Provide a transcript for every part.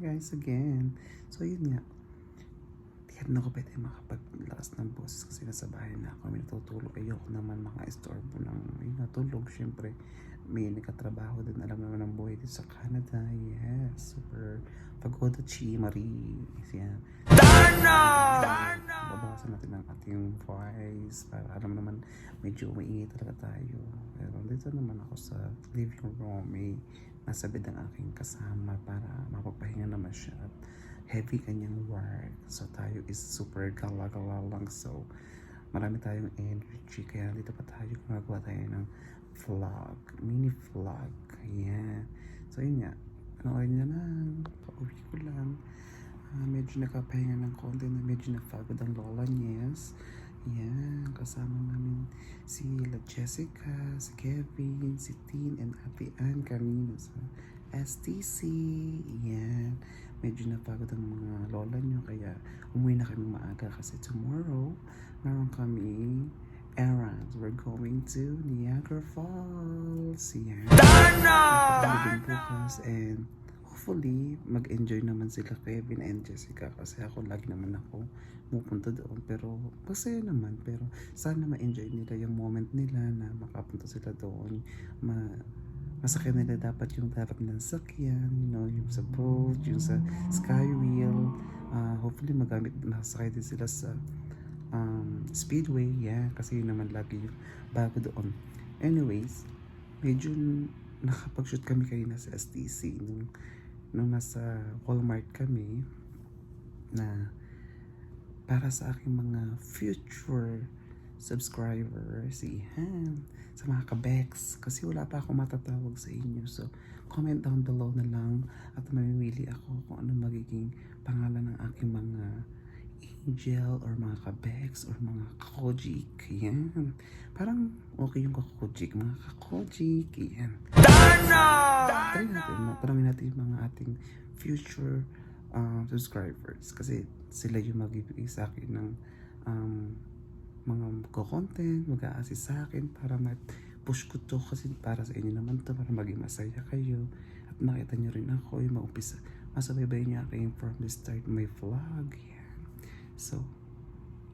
guys again. So yun nga, di na ako pwede makapaglakas ng boses kasi nasa bahay na ako. May natutulog. Ayoko naman mga istorbo ng natulog. Syempre, may nagkatrabaho din. Alam naman ang buhay dito sa Canada. Yes, super pagod at Marie. Yan. Babawasan natin ang ating voice para alam naman medyo umiingi talaga tayo. Pero dito naman ako sa living room. May nasa bed ang aking kasama para mapagpahinga naman siya at heavy kanyang work. So tayo is super gala-gala lang. So marami tayong energy. Kaya dito pa tayo gumagawa tayo ng vlog. Mini vlog. Yeah. So yun nga. Panoorin niya lang. Pauwi ko lang. Medyo nakapahinga ng konti na medyo napagod ang lola niya. Yes. Yan, kasama namin si La Jessica, si Kevin, si Tin, and Ate Ann kanina sa STC. Yan, medyo napagod ang mga lola nyo kaya umuwi na kami maaga kasi tomorrow meron kami errands. We're going to Niagara Falls. Yan. Dana! Bukas and hopefully, mag-enjoy naman sila Kevin and Jessica kasi ako lagi naman ako pupunta doon pero masaya naman pero sana ma-enjoy nila yung moment nila na makapunta sila doon masakyan nila dapat yung dapat nilang sakyan yung sa boat, yung sa skywheel hopefully masakay din sila sa speedway kasi yun naman lagi yung bago doon. Anyways, medyo nakapag-shoot kami kanina sa STC nung nasa Walmart kami na para sa aking mga future subscribers sa mga ka-Bex kasi wala pa ako matatawag sa inyo, so comment down below na lang at mamimili ako kung ano magiging pangalan ng aking mga angel or mga ka-Bex or mga kakojik. Yan, parang okay yung kakojik, mga kakojik. Yan, try natin, parangin natin yung mga ating future subscribers kasi sila yung magbibigay sa akin ng mga content, mag-a-assist sa akin para push ko to kasi para sa inyo naman to, para maging masaya kayo at makita nyo rin ako yung maumpisa masabaybay niya aking from the start my vlog. So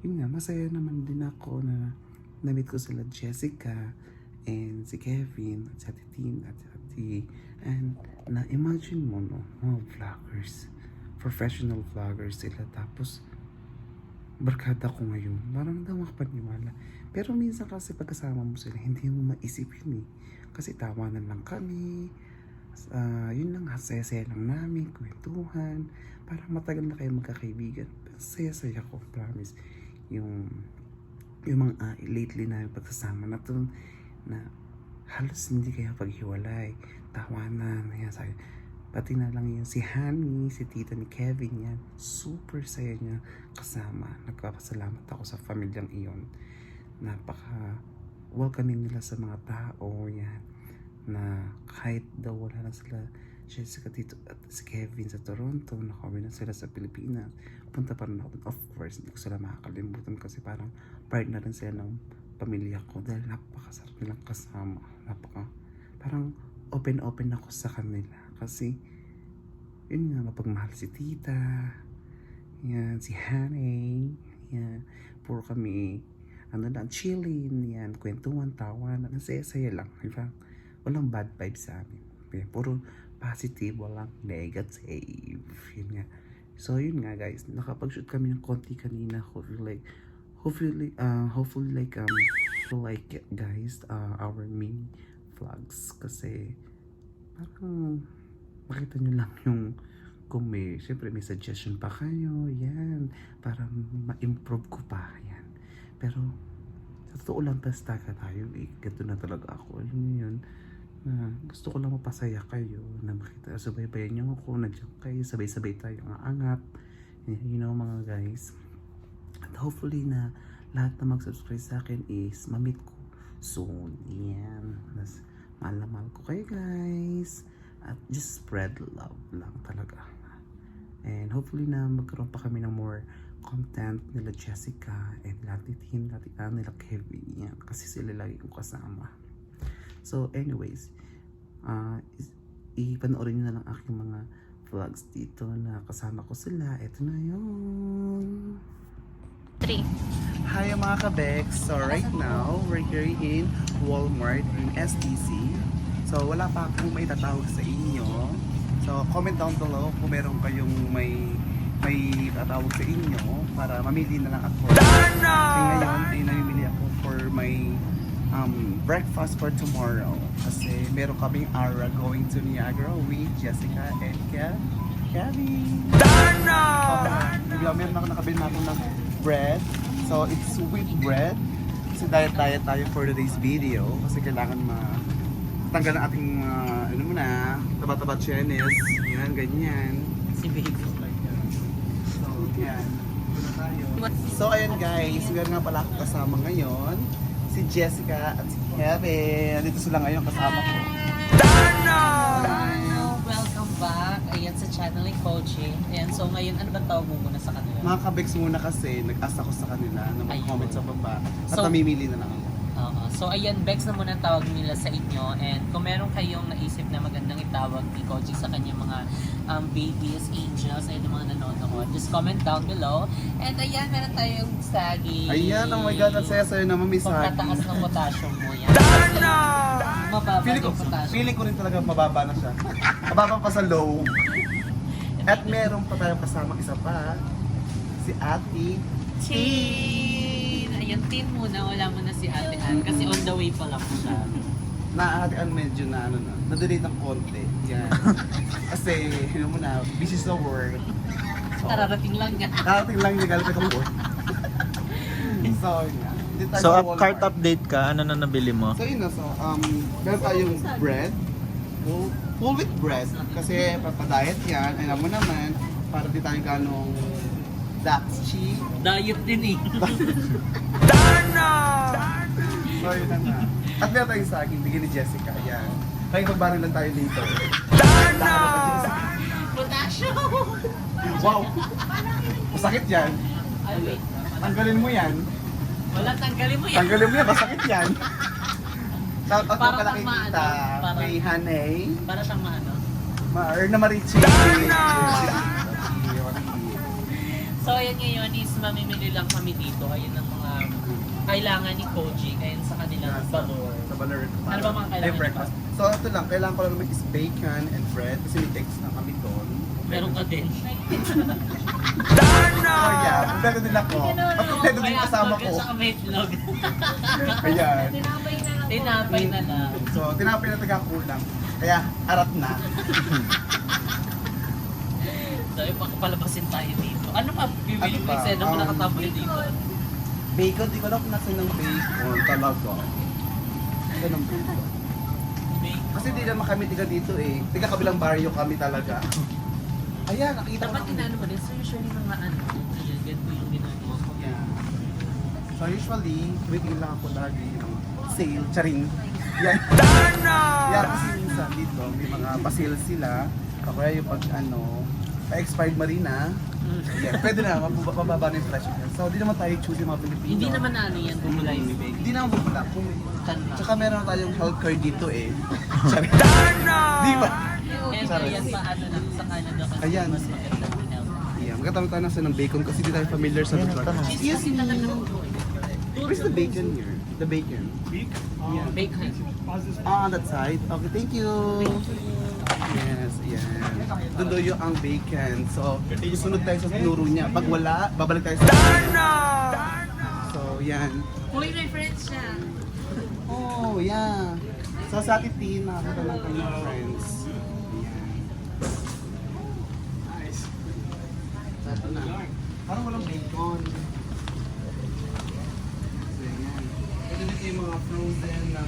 yun nga, masaya naman din ako na na-meet ko sila Jessica and si Kevin at si Ate Tin at si and na-imagine mo mga vloggers, professional vloggers sila tapos barkada ko ngayon. Parang daw makapaniwala. Pero minsan kasi pagkasama mo sila, hindi mo maisip yun kasi tawanan lang kami. Yun lang, saya-saya lang namin, kwentuhan. Parang matagal na kayo magkakaibigan. Saya-saya ko, promise. Yung mga lately na yung pagsasama na to, na halos hindi kayo paghiwalay. Tawanan, yan sa'yo. Pati na lang yung si Honey, si tita ni Kevin yan. Super saya niya kasama. Nagpapasalamat ako sa pamilyang iyon. Napaka welcoming nila sa mga tao yan. Na kahit daw wala na sila Jessica dito at si Kevin sa Toronto, nakauwi na sila sa Pilipinas. Punta pa rin ako. Of course, hindi ko sila makakalimutan kasi parang part na rin sila ng pamilya ko dahil napakasarap nilang kasama. Parang open ako sa kanila kasi yun nga, mapagmahal si tita yan, si Honey yan, puro kami chilling yan, kwentuhan, tawanan, saya-saya lang, diba? Walang bad vibes sa amin, puro positive, walang negative. Yun nga, so yun nga guys, nakapag-shoot kami ng konti kanina. Hopefully like it guys, our mini vlogs kasi parang makita nyo lang yung kung syempre may suggestion pa kayo, yan, para ma-improve ko pa, yan. Pero sa totoo lang, tayo ganito na talaga ako, yun na gusto ko lang mapasaya kayo, na makita, subaybayan nyo ako, nandiyan kayo, sabay-sabay tayo angat, mga guys. At hopefully na lahat na mag-subscribe sa akin is ma-meet ko soon, yan. Mahal ko kayo guys. At just spread love lang talaga. And hopefully na magkaroon pa kami ng more content nila Jessica and Tin, nila Kevin. Yan, kasi sila lagi kong kasama. So anyways, ipanoorin nyo na lang aking mga vlogs dito na kasama ko sila. Ito na yun. 3. Hi mga kabeks! So right now, we're here in Walmart in STC. So wala pa akong may tatawag sa inyo. So comment down below kung meron kayong may tatawag sa inyo para mamili na lang ako. Kasi ngayon ay namimili ako for my breakfast for tomorrow. Kasi meron kaming Ara going to Niagara with Jessica and Kevin. Meron ako nakabili na ako ng bread. So it's wheat bread. Kasi diet tayo for today's video. Kasi kailangan tanggal ang ating ano muna, taba-taba chenes. Yan, ganyan. Si baby. So, yan. Muna tayo. So, ayan guys. Meron nga pala ako kasama ngayon. Si Jessica at si Kevin. Dito sila ngayon kasama ko. Hello! Welcome back. Ayan sa channel ni Coaching. Ayan, so ngayon, ano ba tawag mo muna sa kanila? Mga kabeks muna kasi, nag-ask ako sa kanila na mag-comment sa baba. At So, namimili na lang ako. So ayan, Bex na muna ang tawag nila sa inyo. And kung meron kayong naisip na magandang itawag ni Coaching sa kanyang mga babies, angels, ayun yung mga nanonood, just comment down below. And ayan, meron tayong saging. Ayan, oh my God, ang saya-saya naman may saging. Pagkataas ng potassium mo yan. Mababa yung potassium. Feeling ko rin talaga mababa na siya. Mababa pa sa low. At meron pa tayong kasama isa pa. Si Ate Tin! Ayun, Tin muna. Wala muna si Ate Ann kasi on the way pa lang siya. Na Ate Ann medyo na na-delete ng konti. Yan. Kasi, yun mo na, busy sa work. Kararating lang nga. Karating lang niya galit ako work. So, yun nga. Dito tayo So, sa Walmart. cart update ka, ano na nabili mo? So, yun na. So, meron tayong bread. Full wheat bread. Kasi, papadiet yan. Alam mo naman, para di tayo ganong Dax cheese. Diet din eh. So, yun na nga. At meron tayong saging, bigyan ni Jessica. Ayan. Kaya magbaril lang tayo dito. Potassium! Wow! Masakit yan. Ay, wait. Tanggalin mo yan. Wala, tanggalin mo yan. Tanggalin mo yan, masakit yan. Shout out Para mo pala kang kay maano, Tita, para- kay Hanay, Para siyang maano. Erna Marichi. So, ayan ngayon is mamimili lang kami dito. Ayun ang mga kailangan ni Koji. Ayun sa kanilang valor. Sa Valor. Ano ba mga kailangan breakfast. So, ito lang. Kailangan ko lang naman is bacon and bread. Kasi may text na kami doon. Meron ka din. Oh yeah, kompleto din ako. At kompleto din yung kasama ko. Kaya may vlog. Ayan. Tinapay na lang. So, tinapay na taga-kulang. Kaya, arat na. So, ipakapalabasin tayo dito. Ano pa? Bibili Ano mo pa? yung seno mo nakatabli dito. Bacon, di ko alam kung nasa ng bacon talaga. Ito ng bacon. Kasi di naman kami tiga dito eh. Tiga kabilang barrio kami talaga. Ayan, nakita ko Dapat na. inaano mo din. So, usually mga ano, ayan, ganito yung ginagawa ko. Yeah. So usually, tumitingin lang ako lagi ng sale, charing. Yan. Yan, kasi minsan dito, may mga pa-sale sila. O kaya yung pag pa-expired marina, yeah, pwede na, mababa na yung presyo. So, di naman tayo choose yung mga Pilipino. Hindi naman ano yan, bumula yung bibig. Hindi naman bubula. Tsaka meron tayong health card dito eh. Charing. Di ba? And ayan pa ano lang sa Canada kasi Ayan. mas maganda ng health. Yeah, magkatawag tayo nasa ng bacon kasi di tayo familiar sa lugar. Yes, yun lang ano. Where's the bacon here? The bacon? Yeah. Bacon. On that side. Okay, thank you. Yes, yan. Doon daw yung ang bacon. So, susunod tayo sa tinuro niya. Pag wala, babalik tayo sa So, yan. Uy, may friends siya. Oh, yeah. So, sa atin, Tin, nakakita lang kayo ng friends. Yan. Nice. So, ito na. Parang walang bacon. So, yan. Ito dito yung mga frozen na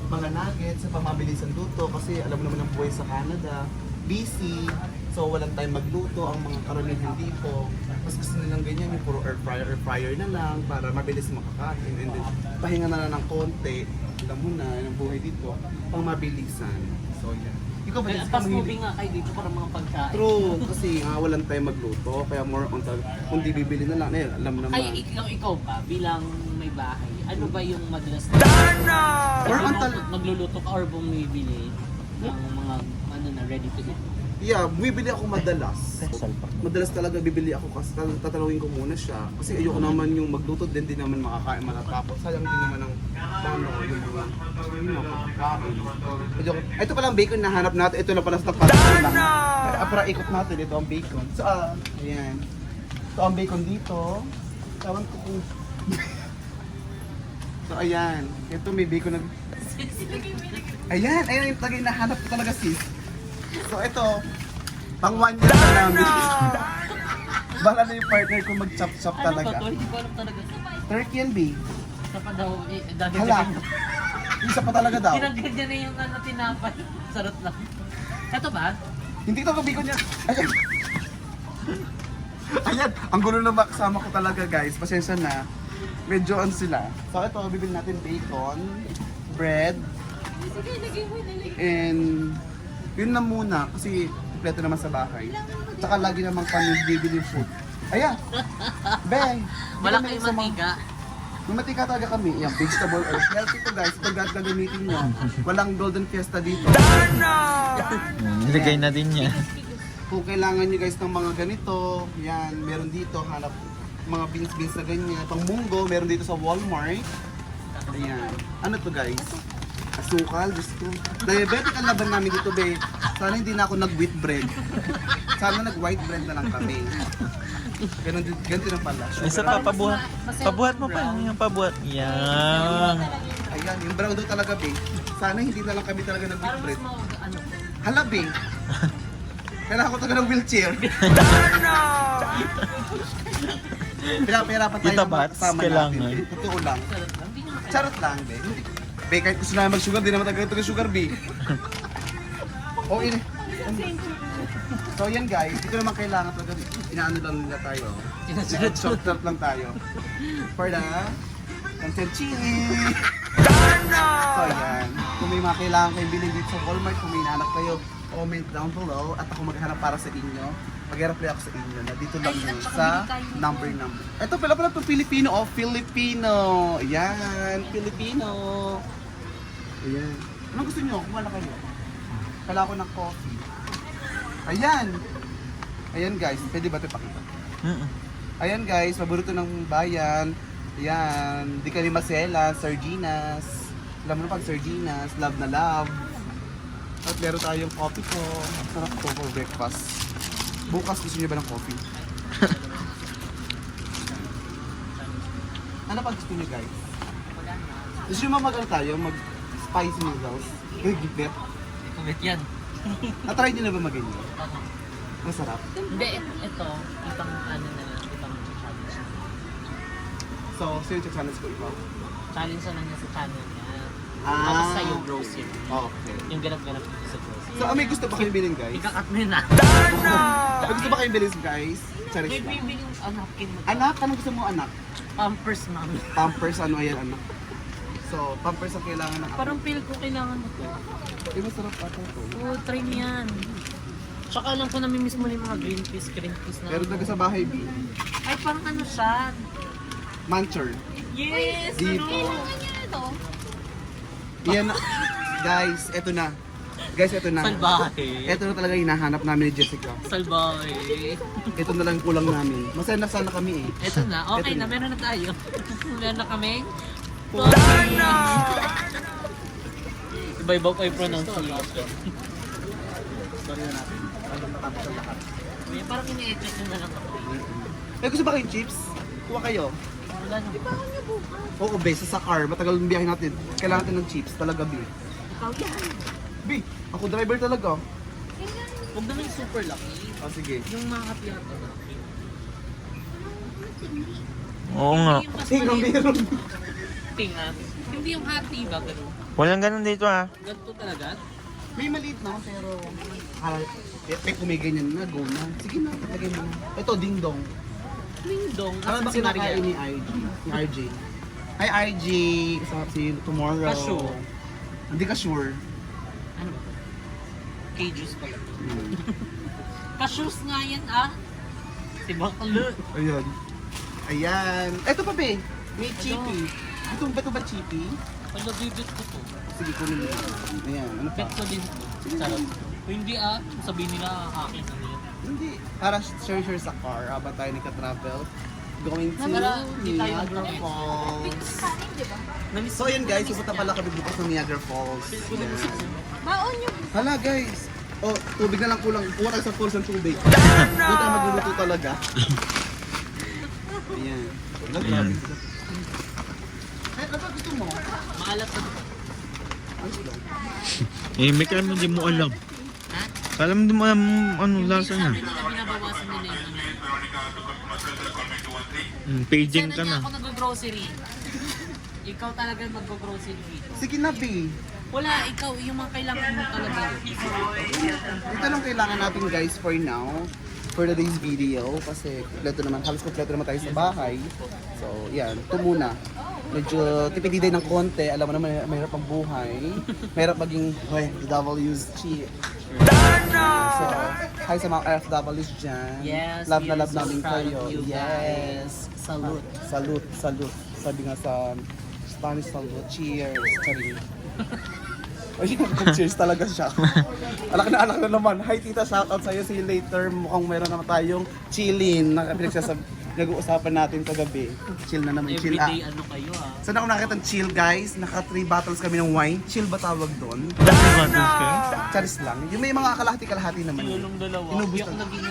mga nuggets sa pamabilisan luto kasi alam mo naman ang buhay sa Canada, busy, so walang time magluto, ang mga karamihan hindi po. Mas gusto nilang ganyan, yung puro air fryer na lang para mabilis makakain and then pahinga na lang ng konti, alam mo na, yung buhay dito, pang mabilisan. So yeah. Ikaw ba, Jessica, Fast mahilig? moving nga kayo dito para mga pagkain. True, kasi walang time magluto, kaya more on kung di bibili na lang, alam naman. Ay, ikaw ba, bilang may bahay, ano ba yung madalas na Or on magluluto ka or bumibili ng mga ano na ready to eat? Yeah, bumibili ako madalas. Madalas talaga bibili ako kasi tatanungin ko muna siya. Kasi ayoko naman yung magluto din naman makakain matatapos. Sayang din naman ang yung mga makakain. Ito palang bacon na hanap natin. Ito na pala sa tapat lang. Para ikot natin. Ito ang bacon. So, ayan. Ito ang bacon dito. Tawan ko kung... So, ayan. Ito may bacon na... Ayan yung tagay na hanap ko talaga sis. So ito, pang 1 year na namin. Bala na yung partner ko mag-chop-chop talaga. Ano ba to? Hindi ko alam talaga. Turkey and beef. Isa pa daw, dati Hala. Isa pa talaga daw. Tinagdag niya na yung tinapay. Sarot lang. Ito ba? Hindi ito kabiko niya. Ayan. Ayan, ang gulo na makasama ko talaga guys. Pasensya na. Medyo ano sila. So ito, bibili natin bacon, bread, and yun na muna kasi kompleto naman sa bahay. Tsaka lagi namang kami bibili food. Ayan! Beng! Wala kayong matika. May matika talaga kami. Yan, vegetable oil. Healthy to guys. Ito gagamitin nyo. Walang golden fiesta dito. Nilagay na din niya. Kung kailangan nyo guys ng mga ganito, yan, meron dito. Hanap mga beans na ganyan. Pang munggo, meron dito sa Walmart. Ayan. Ano to guys? Asukal, gusto. Diabetic ang laban namin dito, be. Sana hindi na ako nag-wheat bread. Sana nag-white bread na lang kami. Ganito na pala. Isa pa, pabuhat. Pabuhat mo pa. Yung pabuhat. Yan. Ayan, yung brown daw talaga, be. Sana hindi na lang kami talaga nag-wheat Parang bread. mas ano. Hala, be. Kailangan ko talaga ng wheelchair. Pera-pera pa tayo Kita ng mga bats, kasama kailangan. natin. Totoo lang. Sarot lang. Hindi naman Charot lang, be. Be, kahit gusto namin mag-sugar, di naman tayo ng sugar, be. Oh, ini. So, yan guys. Dito naman kailangan talaga. Inaano lang nila tayo. Short lang tayo. For the contenchini. So, yan. Kung may mga kailangan kayong bilhin dito sa Walmart, kung may hinahanap kayo, comment down below at ako maghanap para sa inyo. Mag-reply ako sa inyo na dito lang yun sa number. Ito pala itong Filipino. Oh, Filipino. Ayan, Filipino. Ayan. Anong gusto nyo? Kumuha na kayo. Kailangan ko ng coffee. Ayan. Ayan guys, pwede ba ito pakita? Ayan guys, paborito ng bayan. Ayan, di ka rin masela, sardinas. Alam mo na pag sardinas, love na love. At meron tayong coffee ko. Sarap to for breakfast. Bukas gusto niyo ba ng coffee? Ano pa gusto niyo guys? Gusto niyo mag-ano tayo? Mag-spicy noodles? Gigit. kumit yan. Na-try niyo na ba mag-ganyan? Masarap. Hindi, ito. Ibang ano na lang. Ibang challenge. So, sino yung challenge ko ikaw? Challenge na lang niya sa channel niya. Ah. Tapos sa'yo grocery. Okay. Yung ganap-ganap sa grocery. So, may gusto ba kayong bilhin guys? Ikakat mo yun ah. May gusto ba kayong bilhin guys? Charis May lang. bibiling napkin mo. Anak? Anong gusto mo anak? Pampers, mami. Pampers, ano ayan anak? So, pampers ang kailangan ng Parang feel ko kailangan mo to. Eh, masarap ata ito. Oo, try mo yan. Tsaka alam ko namimiss mo na yung mga green peas na. Pero taga sa bahay, B. Ay, parang ano siya. Mancher. Yes! Dito. Ano? Yan na. Guys, eto na. Guys, eto na. Salbahe. Eto na talaga hinahanap namin ni Jessica. Salbahe. Ito na lang kulang namin. Masaya na sana kami eh. Ito na. Okay Ito na. na. Meron na tayo. Meron na kami. Iba-iba pa yung pronunciation. Sorry na natin. Ano matapos ang lahat. May parang ini-check na lang ako. Eh, gusto ba kayong chips? Kuha kayo. Wala na. Oo, be, sa car. Matagal yung biyahe natin. Kailangan natin ng chips. Talaga, B. Ikaw yan. B, ako driver talaga. Huwag naman yung super lucky. Oh, sige. Yung mga hati-hati na. Oo nga. Yung mas Tingnan, maliit. meron. Tingnan. Hindi yung hati ba? Ganun. Walang ganun dito ah. Ganito talaga? May maliit na, pero... may kumiganyan na, go na. Sige na, lagay mo na. Ito, ding dong. Lindong. Ano ba si Maria? kinakain ni RJ? Ni RJ. Hi RJ! Kasama si tomorrow. Ka-sure. Hindi ka sure. Ano ba? K-juice pala. Hmm. Ka-shoes nga yan ah. Si Baklo. Ayan. Ayan. Eto pa be. May chippy. Ito ba chippy? Ano bibit ko to? Sige, kunin mo. Ayan. Ano pa? Bet ko din to. Sarap. Hindi sabihin nila akin na yun. Hindi. Para share sa car habang tayo nagka-travel. Going to Para di tayo Niagara mag-exit. Falls. Namiss So yun guys, pupunta pala kami bukas ng Niagara Falls. Maon yung Hala guys! Oh, tubig na lang kulang. Kuha tayo sa falls ng tubig. Doon tayo magluluto talaga. Ayan. Grabe. Ay, ano ba gusto mo? Maalat na. Eh, may kaya hindi mo alam. Alam mo alam anong lasa niya. Sabi nila binabawasan nila yung Paging ka Sana niya na. ako nag-grocery. Ikaw talaga mag-grocery dito. Sige na, B. Wala, ikaw, yung mga kailangan mo talaga. Ito lang kailangan natin guys for now. For today's video. Kasi halos kompleto naman tayo sa bahay. So, yan. Ito muna. Medyo tipid-tiday ng konti. Alam mo naman, mahirap ang buhay. Mahirap maging, W's cheap. So, hi sa mga FWs dyan. Yes, Love we na are love so namin proud kayo. of you Yes. Salute. Salute. Sabi nga sa Spanish, salute. Cheers. Sorry. Ayun, cheers talaga siya. Alak na naman. Hi tita, shoutout sa'yo. See you later. Mukhang meron naman tayong chillin. Nag-uusapan natin kagabi. Chill na naman. Chill Everyday ano kayo Saan ako nakakita ng chill guys? Naka 3 bottles kami ng wine. Chill ba tawag doon? Bottles kayo? Charis lang. Yung may mga kalahati-kalahati naman. yun. Yung dalawa. Inubos Yung na. naging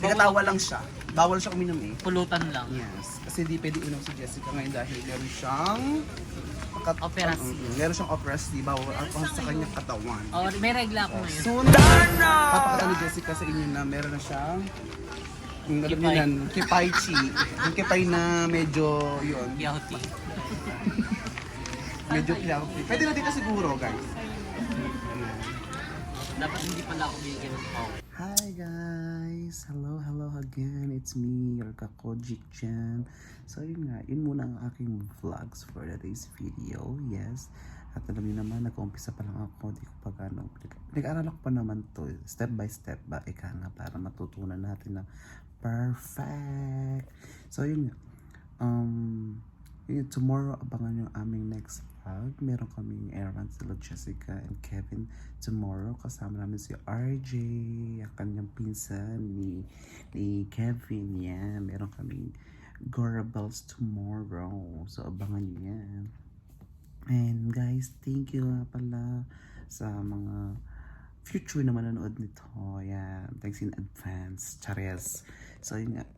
Nagkatawa lang siya. Bawal siya uminom eh. pulutan lang. Yes. Kasi di pwede inom si Jessica ngayon dahil meron siyang Operasi. Meron siyang operasi. Bawal alcohol sa kanyang katawan. Oh, may regla ako ngayon. Soon, papakita ni Jessica sa inyo na meron na siyang yung alam niyo Kipay. yan, kipay chi. Yung kipay na medyo, yun, Yahoti. medyo healthy. Pwede na dito siguro, guys. Dapat hindi pala ako bigyan ng pao. Hi guys! Hello again. It's me, your Kakojik Jan. So yun nga, yun muna ang aking vlogs for today's video. Yes. At alam niyo naman, nag-umpisa pa lang ako. Di ko pa gano'ng pinag-aaral ko pa naman to. Step by step ba? Ika nga, para matutunan natin na perfect. So yun nga. Yun, tomorrow, abangan yung aming next vlog. Meron kaming errand sila Jessica and Kevin tomorrow. Kasama namin si RJ, ang kanyang pinsan ni Kevin. Yan, meron kaming Gorabels tomorrow. So, abangan nyo yan. And guys, thank you nga pala sa mga future na manonood nito. Yan, thanks in advance. Chares. So, yun nga.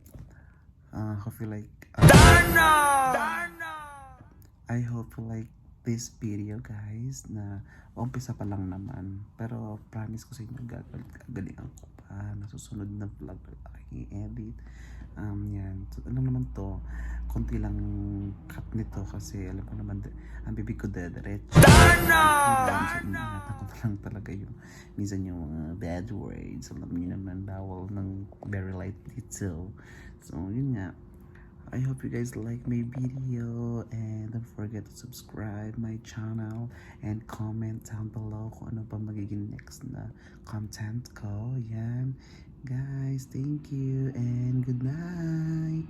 Hope you like I hope you like this video guys na umpisa pa lang naman, pero promise ko sa inyo gagalingan ko pa na susunod na vlog aking edit. Yan, so, ano naman to, konti lang cut nito kasi alam ko naman ang bibig ko diretso. Ingatan ko na lang talaga yung minsan yung mga bad words, alam niyo naman, bawal ng very light detail. So yun nga, I hope you guys like my video and don't forget to subscribe my channel and comment down below kung ano pa magiging next na content ko. Yan. Guys, thank you and good night.